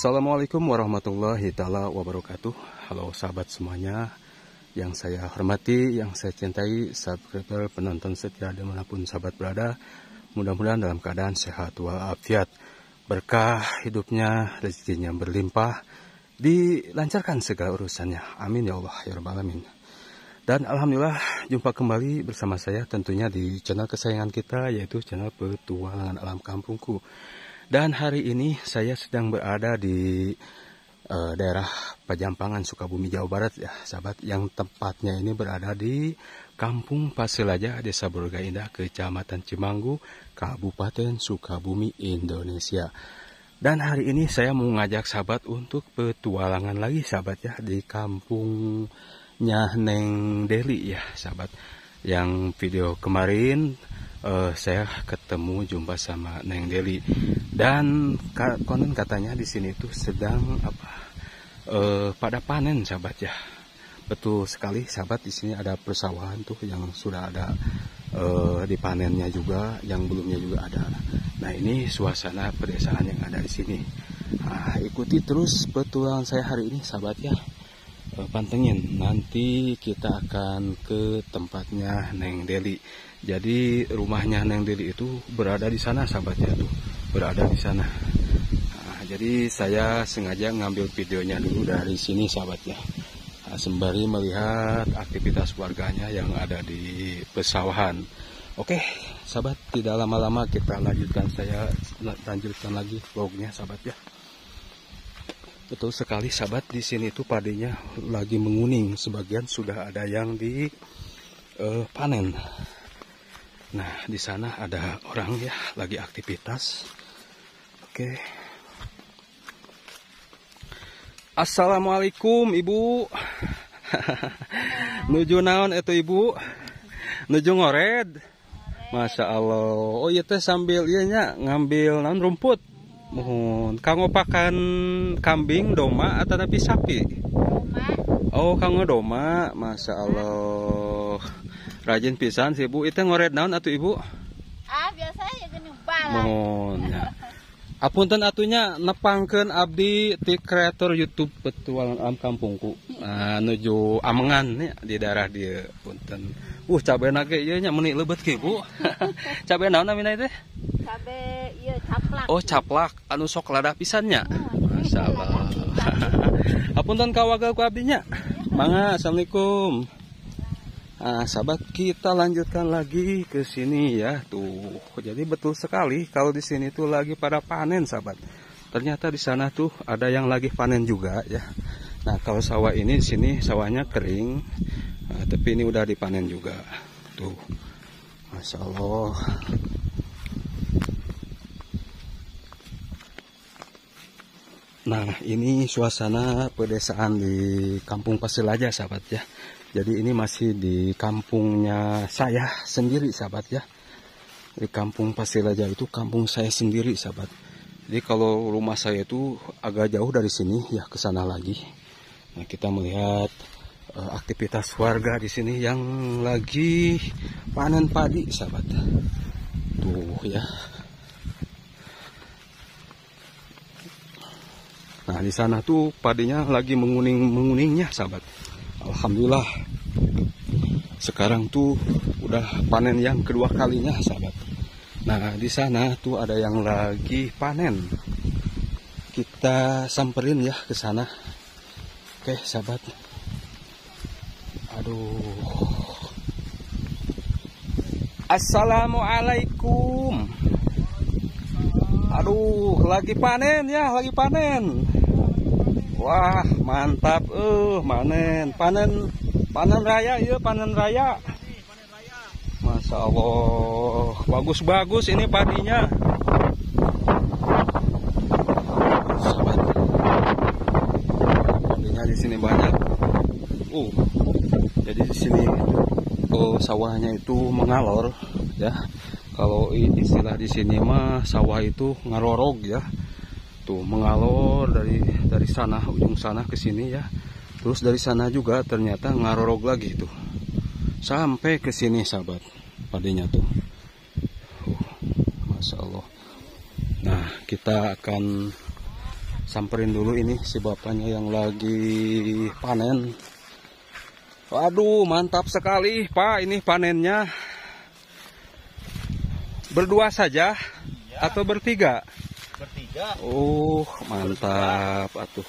Assalamualaikum warahmatullahi taala wabarakatuh. Halo sahabat semuanya yang saya hormati, yang saya cintai, subscriber, penonton setia dimanapun sahabat berada. Mudah-mudahan dalam keadaan sehat walafiat, berkah hidupnya, rezekinya berlimpah, dilancarkan segala urusannya. Amin ya Allah ya rabbal alamin. Dan alhamdulillah jumpa kembali bersama saya tentunya di channel kesayangan kita, yaitu channel Petualangan Alam Kampungku. Dan hari ini saya sedang berada di daerah Pajampangan, Sukabumi, Jawa Barat ya sahabat. Yang tempatnya ini berada di Kampung Paselaja, Desa Borga Indah, Kecamatan Cimanggu, Kabupaten Sukabumi, Indonesia. Dan hari ini saya mau ngajak sahabat untuk petualangan lagi sahabat ya, di kampungnya Neng Deli ya sahabat. Yang video kemarin saya ketemu jumpa sama Neng Deli, dan konon katanya di sini tuh sedang pada panen sahabat ya. Betul sekali sahabat, di sini ada persawahan tuh yang sudah ada dipanennya juga, yang belumnya juga ada. Nah ini suasana pedesaan yang ada di sini. Nah, ikuti terus petualangan saya hari ini sahabat ya. Pantengin, nanti kita akan ke tempatnya Neng Deli. Jadi rumahnya Neng Deli itu berada di sana sahabatnya tuh, berada di sana. Nah, jadi saya sengaja ngambil videonya dulu dari sini sahabatnya, sembari melihat aktivitas warganya yang ada di pesawahan. Oke sahabat, tidak lama-lama kita lanjutkan lagi vlognya sahabat ya. Betul sekali sahabat, di sini tuh padinya lagi menguning, sebagian sudah ada yang di panen. Nah di sana ada orang ya lagi aktivitas. Oke. Assalamualaikum ibu. Nuju naon itu ibu? Nuju ngored. Masya Allah. Oh iya teh sambil iya nya ngambil naon rumput. Mohon, kanggo pakan kambing, doma, atau tapi sapi? Doma. Oh, kanggo doma, masya Allah. Rajin pisan sih ibu. Itu ngored naon atuh ibu? Biasa ya gini balan. Mohon ya. Apunten atunya nepangkeun abdi ti kreator YouTube Petualangan Alam Kampungku. Nuju Amengan nih di daerah dia punten. Cabe nage ieu nya meuni leubet ke ibu. Cabe naon namina teh? Cabe ieu caplak. Oh caplak, anu sok lada pisannya. Masya Allah. Apunten kawagal ku abdinya. Mangga, assalamualaikum. Sahabat, kita lanjutkan lagi ke sini ya tuh. Jadi betul sekali kalau di sini tuh lagi pada panen sahabat. Ternyata di sana tuh ada yang lagi panen juga ya. Nah kalau sawah ini di sini sawahnya kering, tapi ini udah dipanen juga tuh. Masya Allah. Nah ini suasana pedesaan di Kampung Paselaja sahabat ya. Jadi ini masih di kampungnya saya sendiri sahabat ya. Di Kampung Paselaja itu kampung saya sendiri sahabat. Jadi kalau rumah saya itu agak jauh dari sini ya, ke sana lagi. Nah kita melihat aktivitas warga di sini yang lagi panen padi sahabat. Tuh ya. Nah di sana tuh padinya lagi menguningnya sahabat. Alhamdulillah. Sekarang tuh udah panen yang kedua kalinya sahabat. Nah di sana tuh ada yang lagi panen. Kita samperin ya ke sana. Oke sahabat. Aduh. Assalamualaikum. Aduh, lagi panen ya, lagi panen. Wah, mantap panen raya ya, panen raya. Masya Allah, bagus-bagus ini padinya. Sahabat. Padinya di sini banyak. Jadi di sini sawahnya itu mengalor ya. Kalau istilah di sini mah sawah itu ngarorog ya. Tuh mengalor dari sana, ujung sana ke sini ya. Terus dari sana juga ternyata ngarorog lagi tuh. Sampai ke sini sahabat padinya tuh. Masya Allah. Nah kita akan samperin dulu ini si bapaknya yang lagi panen. Waduh, mantap sekali Pak, ini panennya. Berdua saja atau bertiga? Bertiga. Oh, mantap atuh.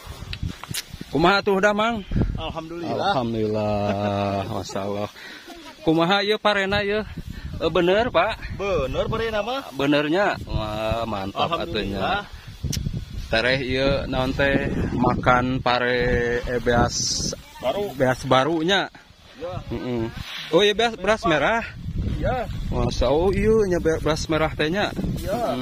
Kumaha tuh dah, Mang? Alhamdulillah. Alhamdulillah, masyaallah. Kumaha ieu parena ieu? Bener, Pak? Bener parena mah. Benernya. Wah, mantap atunya. Tereh ieu naon teh makan pare beas barunya. Ya. Oh, iya beras merah. Iya. Masa oh iya nya beras merah tehnya. Iya.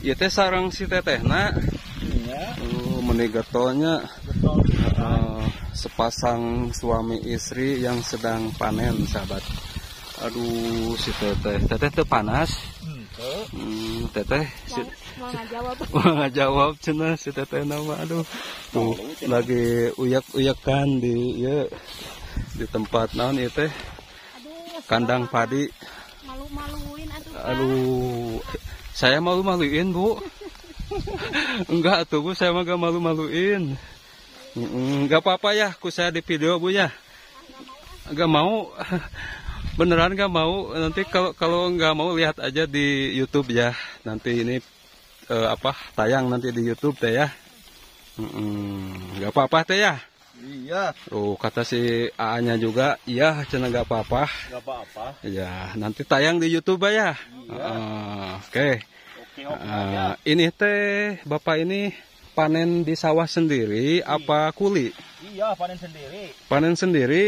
Ieu teh sareng si tetehna. Iya. Meuni getolnya. Betul. Sepasang suami istri yang sedang panen, sahabat. Aduh, si teteh teh panas. Teteh mau ngajawab. ngajawab cenah si teteh nama. Aduh. Tuh lagi uyak-uyakan di tempat naon ieu teh? Kandang padi. Malu-maluin atuh. Aduh. Saya malu-maluin, Bu. Enggak tuh, Bu, saya mah gak malu-maluin. Enggak apa-apa ya, aku saya di video, Bu ya. Gak mau. Beneran gak mau. Nanti kalau nggak mau lihat aja di YouTube ya. Nanti ini tayang nanti di YouTube teh ya. Gak apa-apa teh ya. Iya. Oh, kata si A-nya juga, iya cenah gak apa-apa. Gak apa-apa. Ya, nanti tayang di YouTube ya. Iya. Oke. Ini teh Bapak ini panen di sawah sendiri apa kuli? Iya, panen sendiri. Panen sendiri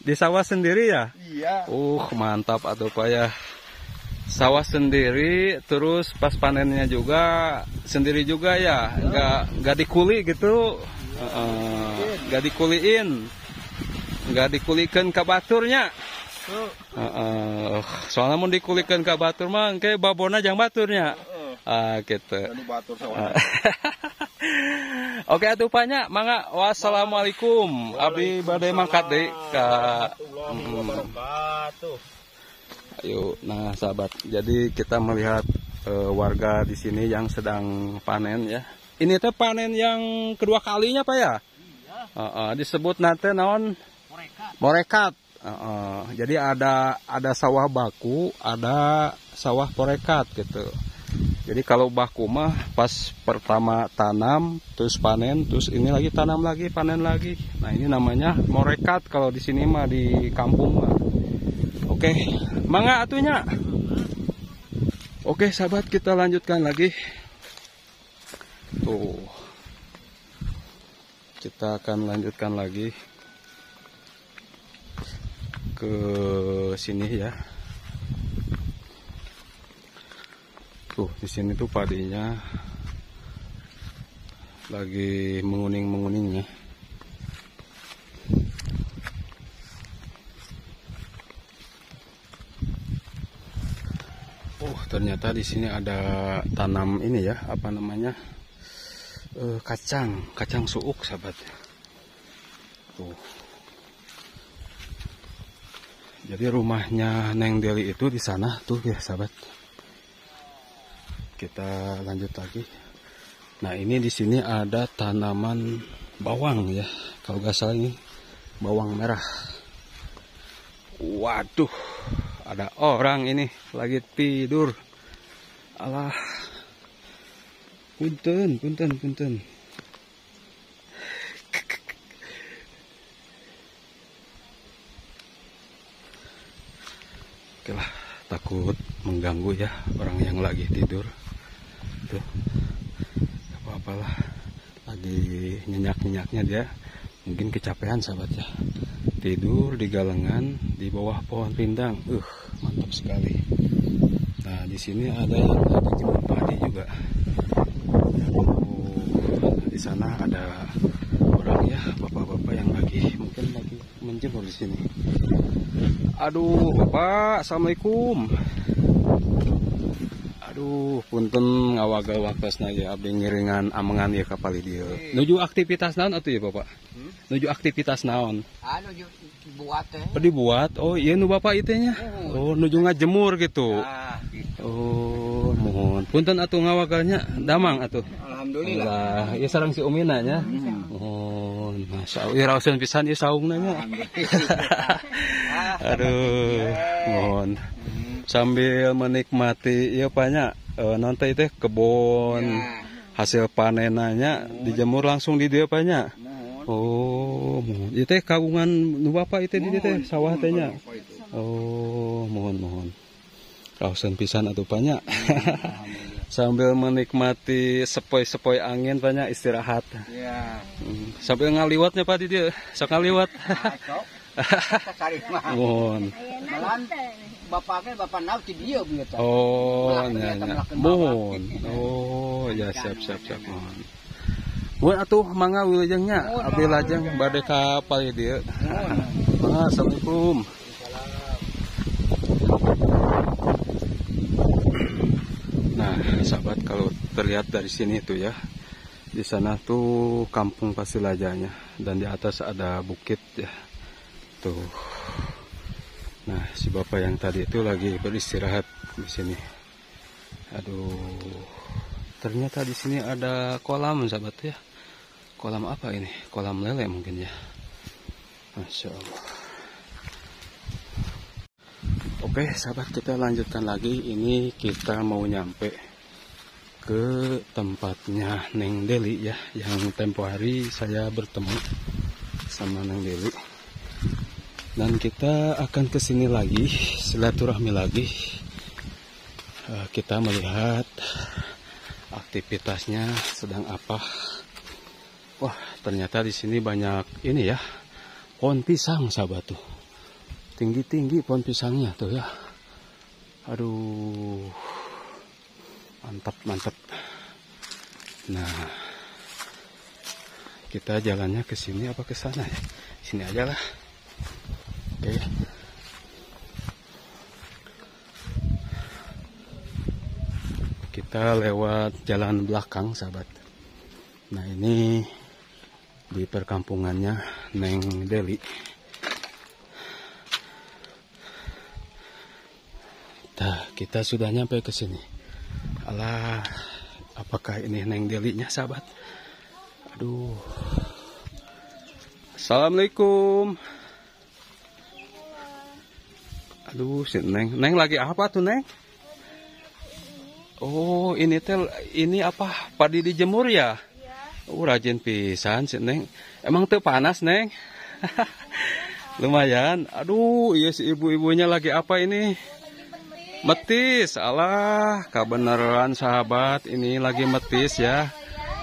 di sawah sendiri ya? Iya. Mantap atuh Pak ya. Sawah sendiri, terus pas panennya juga sendiri juga ya? Nggak dikuli gitu? Nggak dikuliin? Nggak dikulikan ke baturnya? Soalnya mau dikulikan ke batur mah kayak babona jang baturnya. Gitu. Oke atuh Paknya, mangga wassalamualaikum. Abi bade mangkat deui ka Ayo, nah sahabat. Jadi kita melihat warga di sini yang sedang panen ya. Ini teh panen yang kedua kalinya Pak ya? Iya. Disebut nate naon? Morekat. Jadi ada sawah baku, ada sawah porekat gitu. Jadi kalau baku mah pas pertama tanam, terus panen, terus ini lagi tanam lagi, panen lagi. Nah ini namanya morekat kalau di sini mah di kampung mah. Oke, mangga atunya. Oke sahabat, kita lanjutkan lagi. Tuh, kita akan lanjutkan lagi ke sini ya. Tuh di sini tuh padinya lagi menguning-menguningnya. Ternyata di sini ada tanam ini ya, apa namanya? Kacang suuk sahabat. Tuh. Jadi rumahnya Neng Deli itu di sana tuh ya sahabat. Kita lanjut lagi. Nah ini di sini ada tanaman bawang ya, kalau nggak salah ini bawang merah. Waduh, ada orang ini lagi tidur. Alah, punten. Oke lah, takut mengganggu ya orang yang lagi tidur. Tuh, gak apa-apalah, lagi nyenyak-nyenyaknya dia, mungkin kecapean sahabat ya. Tidur di galengan di bawah pohon rindang, mantap sekali. Nah di sini ada yang lagi jemur padi juga. Di sana ada orang ya, bapak-bapak yang mungkin lagi menjemur di sini. Aduh, Bapak, assalamualaikum. Aduh, punten ngawaga-wagasna ya, abdi ngiringan amengan ya kapal dia. Nuju aktivitas naon atuh ya, Bapak? Nuju aktivitas naon? Nuju dibuat teh. Dibuat? Oh, iya nu Bapak itenya. Oh, nuju ngajemur gitu. Gitu. Oh, mohon. Punten atuh ngawaganya, damang atuh. Alhamdulillah. Alhamdulillah. Lah, ieu sareng si Umi nya. Oh, masya Allah. Ieu raoseun pisan ieu saungna nya. Aduh, mohon. Sambil menikmati ieu nya non teh kebon. Ya. Hasil panenannya dijemur langsung di dieu nya. Oh, mohon. Ieu teh kagungan nu Bapak itu di dieu teh sawah teh nya. Oh, mohon. Raoseun pisan atuh nya. Sambil menikmati sepoi-sepoi angin banyak istirahat. Ya. Sambil ngaliwatnya Pak di dia, sok ngaliwat. Sok. Mohon. Malan bapak nauk ti dieu bieu teh. Oh, nya. Mohon. Oh, ya siap. Mohon. Mohon atuh mangga wilujengnya, abdi lajeng bade ka pali dieu. Mangga, assalamualaikum. Nah, sahabat, kalau terlihat dari sini tuh ya, di sana tuh kampung Pasilajanya dan di atas ada bukit ya. Tuh. Nah, si bapak yang tadi itu lagi beristirahat di sini. Aduh. Ternyata di sini ada kolam, sahabat ya. Kolam apa ini? Kolam lele mungkin ya. Masya Allah. Oke sahabat, kita lanjutkan lagi. Ini kita mau nyampe ke tempatnya Neng Deli ya, yang tempo hari saya bertemu sama Neng Deli. Dan kita akan ke sini lagi, silaturahmi lagi. Kita melihat aktivitasnya sedang apa. Wah, ternyata di sini banyak ini ya, pohon pisang sahabat tuh. Tinggi-tinggi pohon pisangnya tuh ya. Aduh. Mantap. Nah. Kita jalannya ke sini apa ke sana ya? Sini aja lah. Oke. Kita lewat jalan belakang, sahabat. Nah, ini di perkampungannya Neng Deli. Nah, kita sudah nyampe ke sini. Alah, apakah ini Neng Delinya, sahabat? Aduh. Assalamualaikum. Aduh, si Neng. Neng lagi apa tuh, Neng? Oh, ini apa? Padi dijemur ya? Oh, rajin pisan si Neng. Emang tuh panas, Neng? Lumayan. Aduh, iya si ibu-ibunya lagi apa ini? Metis, alah, kebenaran sahabat, ini lagi metis ya.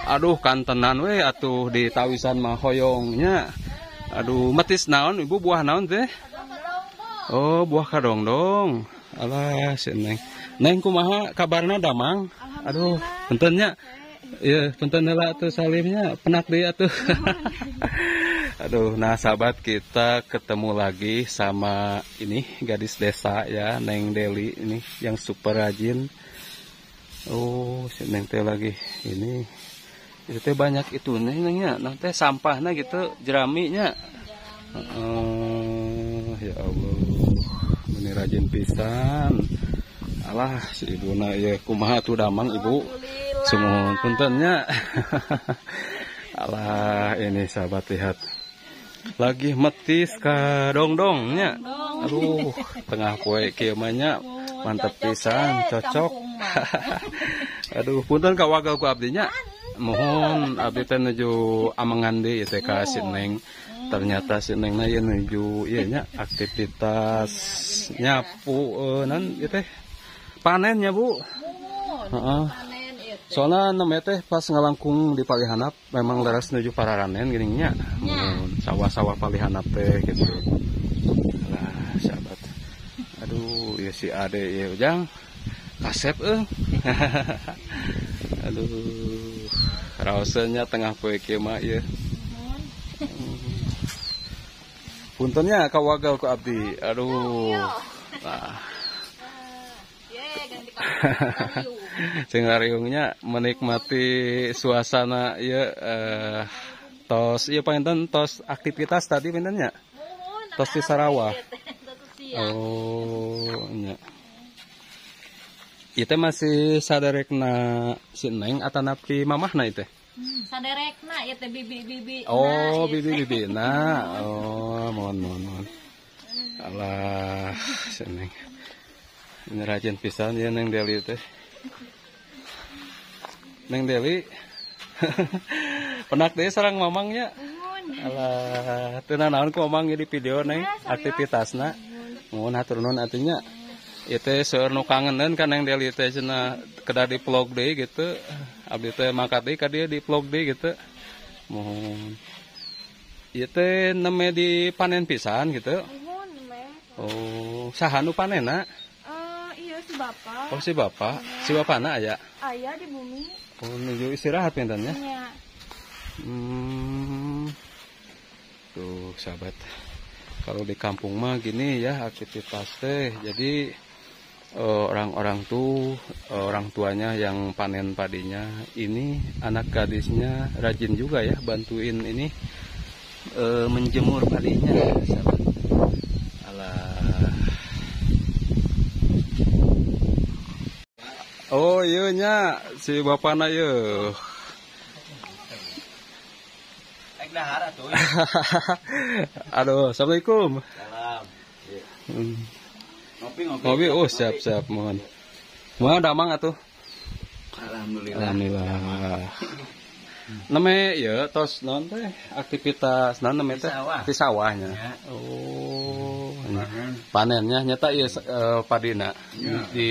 Aduh, kantenan we atuh di tawisan mah hoyongnya. Aduh, metis naon, ibu buah naon teh? Oh, buah kadongdong. Alah, si Neng. Neng kumaha kabarna damang? Aduh, puntennya. Iya, punten heula atuh salimnya, penak deui atuh. Aduh, nah sahabat, kita ketemu lagi sama ini gadis desa ya, Neng Deli ini yang super rajin. Oh, si Neng teh lagi ini. Itu teh banyak itu Nengnya, nanti sampahnya gitu, jeraminya. Ya Allah, ini rajin pisan. Alah, si ibuna ya kumaha tuh damang ibu. Sumuhun puntennya. Alah, ini sahabat lihat. Lagi metis ka dongdongnya. Aduh, tengah poe kieu mah nya mantep pisan, cocok. Aduh, punten ka wagal ku abdinya. Mohon abdi teh nuju Amangan deui teh ka si Neng. Ternyata si Neng na ieu nuju ieu nya aktivitas nyapu nan ieu teh panennya, Bu. Heeh. Soalnya namanya teh pas ngalangkung di Palihanap memang leres nuju Pararanen gininya. Sawah-sawah Palihanap teh gitu. Lah, sahabat. Aduh, ya si Ade ya ujang kasep Aduh. Raosenya tengah poe kieu mah ieu. Puntennya ka wagal ku abdi. Aduh. Nah. Sing ngariungnya menikmati suasana ya tos ieu panten tos aktivitas tadi pintennya tos di Sarawak. Oh nya Itu masih saderekna si Neng atau napi mamahna itu? Saderekna ya teh bibi-bibi. Oh, bibi-bibi. Nah, oh, mohon. Alah, si Neng. Ini rajin pisan ya Neng Deli teh. Neng Deli. Penak deh sareng mamangnya. Alah, teu naon ku mamang di video Neng aktivitasna. Mun hatur nuhun artinya itu seueur nu kangeneun ka Neng Deli teh cenah kedah di vlog deui gitu. Abdi teh mangkat deui ka dieu di vlog deui gitu. Mohon. Ieu teh neme dipanen pisan gitu. Oh, saha nu panenna? Iya si bapak. Oh, si bapak. Si bapana aya. Aya di bumi. Oh, nuju istirahat pinten ya? Iya. Tuh, sahabat. Kalau di kampung mah gini ya aktivitas teh. Jadi orang-orang tuh orang tuanya yang panen padinya ini anak gadisnya rajin juga ya bantuin ini menjemur padinya sahabat. Alah. Oh iya nya si bapana ye. Ek dahar atuh. Aduh, assalamualaikum. Salam. Ngopi, oh siap mohon. Mau damang atuh. Alhamdulillah. Name ya tos non teh aktivitas non name teh di sawahnya. Ya. Oh, panennya nyata ieu padina. Di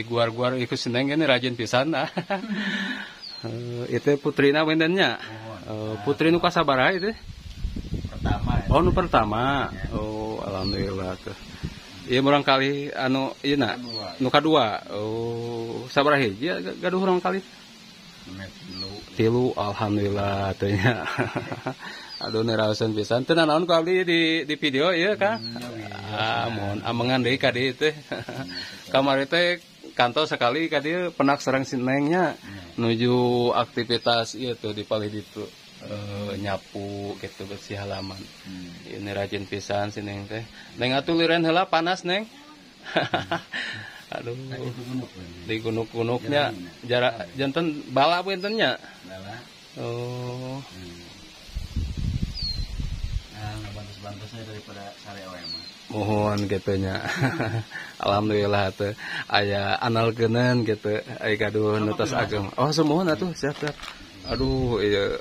guar-guar iku Seneng ini rajin pisan. Itu putrina wendennya. Putri nu kasabaraha itu? Pertama. Oh, nu pertama. Oh, alhamdulillah tuh. Iya murang kali anu ieu na. Nu kadua. Oh, sabaraha hiji gaduh urang kali? Tilu, alhamdulillah tanya. Aduh neraosan pisan. Teu naon ku abdi di video ieu Kang. Mohon amengan deui ka dieu teh. Kamari teh kantor sekali ka dieu penak sareng si Nengnya nuju aktivitas ieu tuh di palih ditu. Nyapu gitu bersih halaman. Ini rajin pisan si Neng teh. Neng atuh lireun heula panas Neng. Aduh, di gunuk-gunuknya jarak janten bala bentennya. Bala. Oh. Bantus-bantusnya daripada sare oe mah. Mohon gitunya. Alhamdulillah tuh aya analgeuneun gitu. Ai gaduh nu tos ageng. Oh, semohon atuh siap. Aduh, iya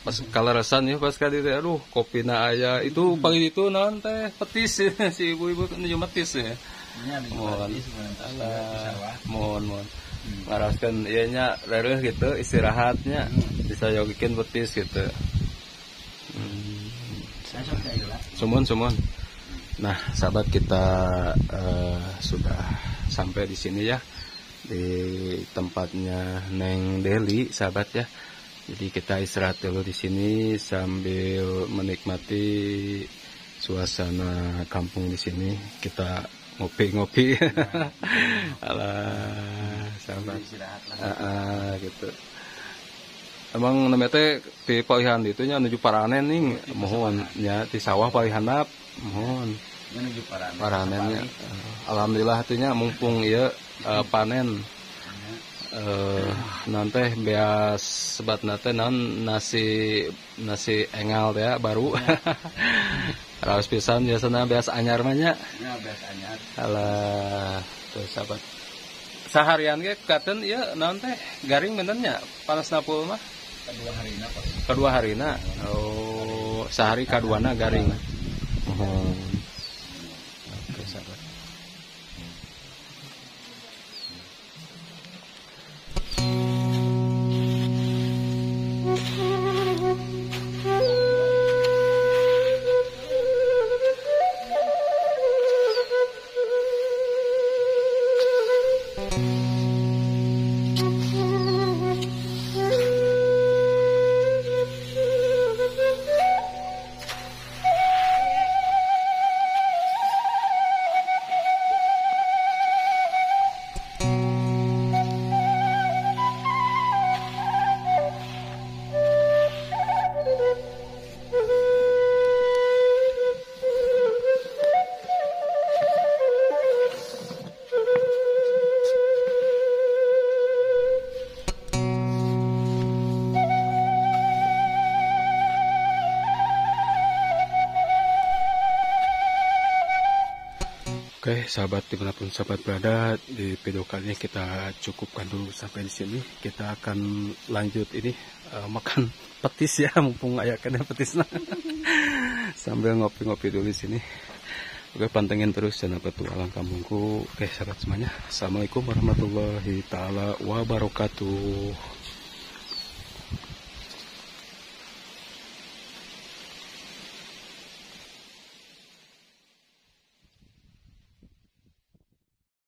pas kaleresan ya pas kali teh aduh kopina aya itu pagi itu naon teh petis si ibu-ibu nuju metis ya. Mohon ngaraskeun ieu nya reureus gitu istirahatnya bisa bikin betis gitu. Sumon. Nah, sahabat kita sudah sampai di sini ya di tempatnya Neng Deli sahabat ya. Jadi kita istirahat dulu di sini sambil menikmati suasana kampung di sini. Kita ngopi-ngopi. Alah, sahabat. Gitu. Emang namanya teh di palihan itunya menuju Paranen nih, mohon ya di sawah palihanap, mohon. Menuju Paranennya. Alhamdulillah hatinya mumpung ya panen. Nanti beas sebat nate non nasi engal ya baru. Raos pisan biasana beas anyar mah nya. Ya beas anyar. Alah, tuh sahabat. Seharian ge katen ieu naon teh garing bener nya panas napul mah. Kedua harina. Oh, sehari kaduana garing. Oke, sahabat. Oke, sahabat dimanapun sahabat berada, di video kali ini kita cukupkan dulu sampai di sini. Kita akan lanjut ini makan petis ya, mumpung ayakannya petis nah. Sambil ngopi-ngopi dulu di sini. Oke, pantengin terus channel Petualang Kampungku. Oke, sahabat semuanya, assalamualaikum warahmatullahi taala wabarakatuh.